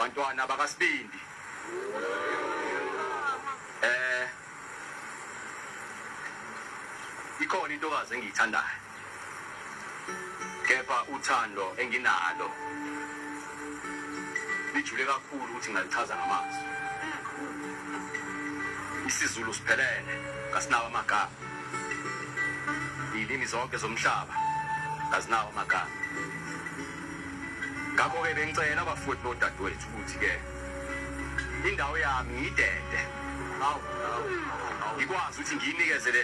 bantwana bakaSibindi ikhona intokazi engiyithandayo kepha uthando enginalo lijule kakhulu ukuthi ngalichaza ngamazwi isiZulu siphelele kasinawo amagama ilimi zonke zomhlaba kasinawo amagama ngakho-ke bengicela abafowethu nodadewethu ukuthi-ke indawo yami ngiyidede ngikwazi ukuthi ngiyinikezele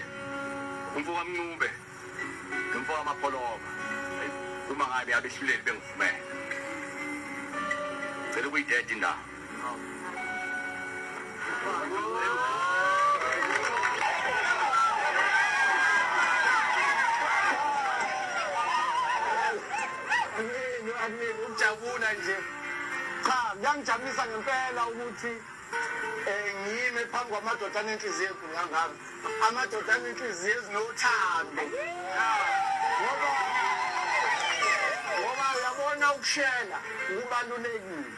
umfo kaMncube nomfo kaMapholova uma ngabe abehluleli bengivumela ngicela ukuyidede indawo ukujabula nje cha kuyangijabulisa ngempela ukuthi ngime phambi kwamadoda anenhliziyo engangami amadoda anenhliziyo ezinothando ngoba uyabona ukushela kubalulekile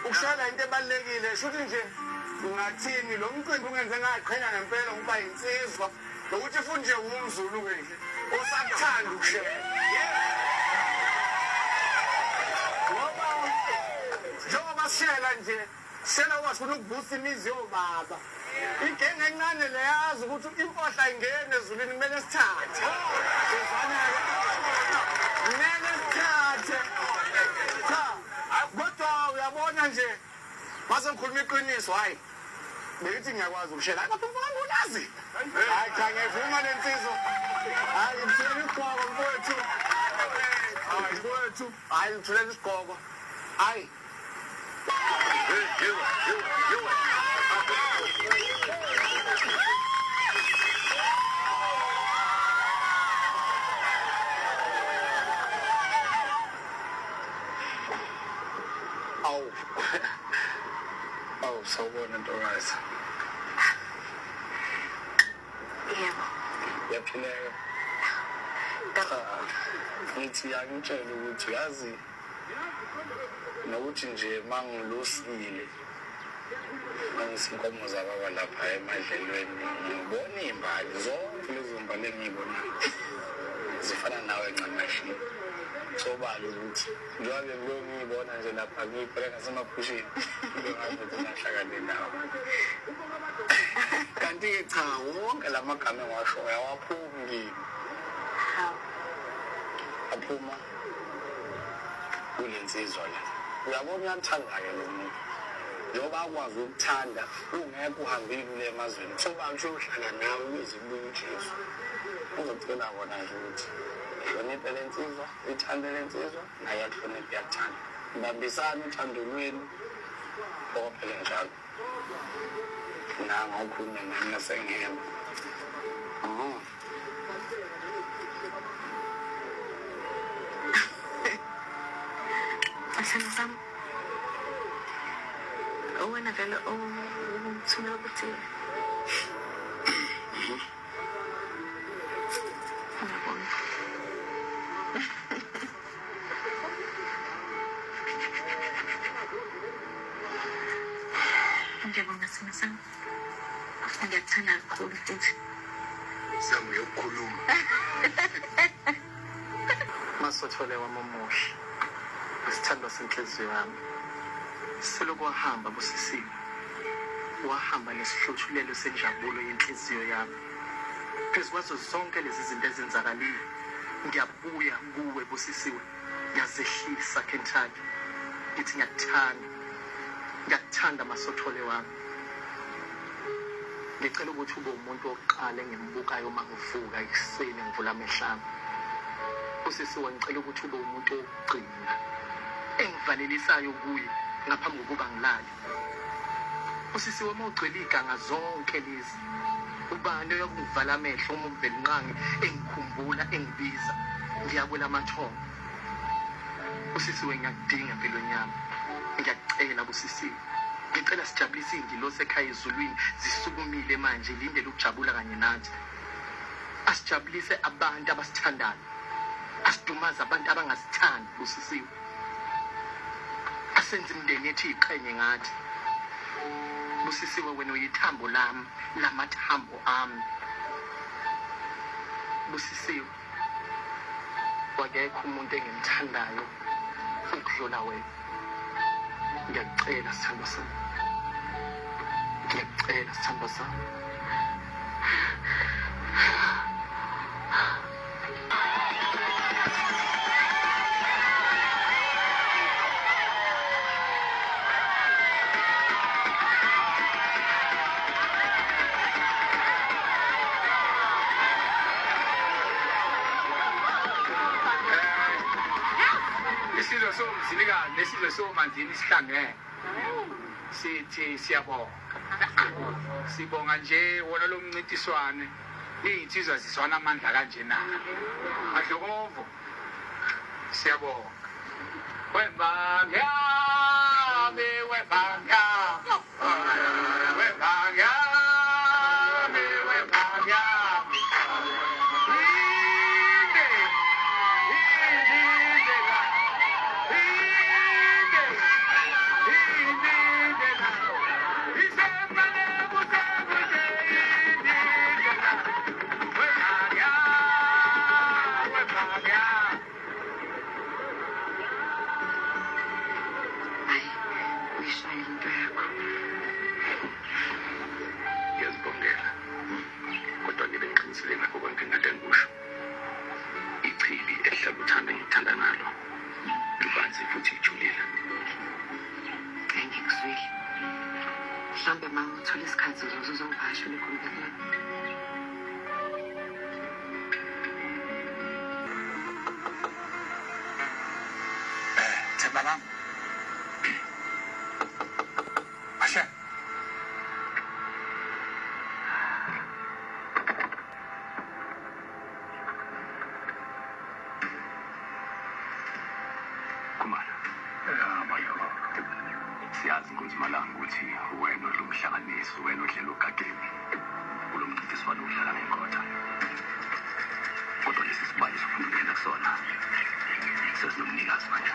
ukushela into ebalulekile shuthi nje ngathini lo mcimbi ungenze ngaqhenya ngempela ngoba insizwa nokuthi futhi nje umZulu-ke nje osakuthanda ukushela njengoba sishela nje sishela kwasifuna ukuvusa imizi yobaba igenge encane leyazi ukuthi impohla ingene ezulwini kumele sithathe kumele sithathe cha kodwa uyabona nje mase ngikhuluma iqiniso hayi beyithi ngiyakwazi ukushela kodwa mfana unazi hayi cha ngiyavuma lensizwa hayi ngithulele isigqoko mfowethu hayi ngithulele isigqoko hayi Awu sawubona ntokazi. Yebo. Yaphileka. Ngithi angitshela ukuthi yazi nokuthi nje mangilosile nangisinkomo zababa lapha emadlelweni ngibona imbali zonke lezo mbali engiyibonayo zifana nawe ncamashi sobala ukuthi njengoba ngiyibona nje lapha ngiphela ngasemaphushini ngizohambe nahlakane nawe kanti cha wonke lamagama engiwasho ayawaphumi kimi aphuma kulensizwa la uyabona uyathanda-ke lo muntu njengoba akwazi ukuthanda ungekho uhambile kule emazweni soba ngisho uhlala nawe uyizibuye uJesu uzocela kona nje ukuthi hloniphe le nsizwa ithande le nsizwa naye ahloniphe iyakuthanda mbambisane uthando lwenu ophele njalo nangawukhulume nami nasengihema Asana sam. Wena vele ungithula ukuthi ngiyabona. Ngiyabona asana sam. Ngiyakuthanda kakhulu futhi. Sami yokukhuluma. Masothole wamamuhle isithando senhliziyo yami selokhu wahamba busisiwe wahamba nesihluthulelo senjabulo yenhliziyo yami phezu kwazo zonke lezi zinto ezenzakalile ngiyabuya kuwe busisiwe ngiyazehlisa Kentucky ngithi ngiyakuthanda Masothole wami ngicela ukuthi ube umuntu oqala engimbukayo uma ngivuka ekuseni ngivula amehlami usisiwe ngicela ukuthi ube umuntu ogcina engivalelisayo kuye ngaphambi kokuba ngilale usisiwe mawugcwele iganga zonke lezi ubani oyokungivala amehlo uma uvela inqangi engikhumbula engibiza ngiyakwela amathongo usisiwe ngiyakudinga empilweni yami ngiyakucela busisiwe ngicela sijabulise ingilosi ekhaya ezulwini zisukumile manje lindele ukujabula kanye nathi asijabulise abantu abasithandayo asidumaza abantu abangasithandi busisiwe asenze imndeni ethi iqhenye ngathi. Busisiwe wena uyithambo lami, lamathambo ami. Busisiwe. Wakekho umuntu engimthandayo ukudlula wena. Ngiyacela sithando sami. Ngiyacela sithando sami. Lesizwe somanzini sihlangene sithi siyabonga sibonga nje wona lo mncintiswane insizwa ziswana amandla kanje na Madlokovo siyabonga wembanga Mhlambe mawuthola isikhathi uzongivasha lekhulekela. Themba lami. Asha. Kumala. Mayoko. Siyazi ukuthi malanga ukuthi wena odlumhlanganisi wena odlela ugageni kulo mncintiswano udlala ngenkotha kodwa lesi sibali sofuna ukungena kusona sesinomnikazi manje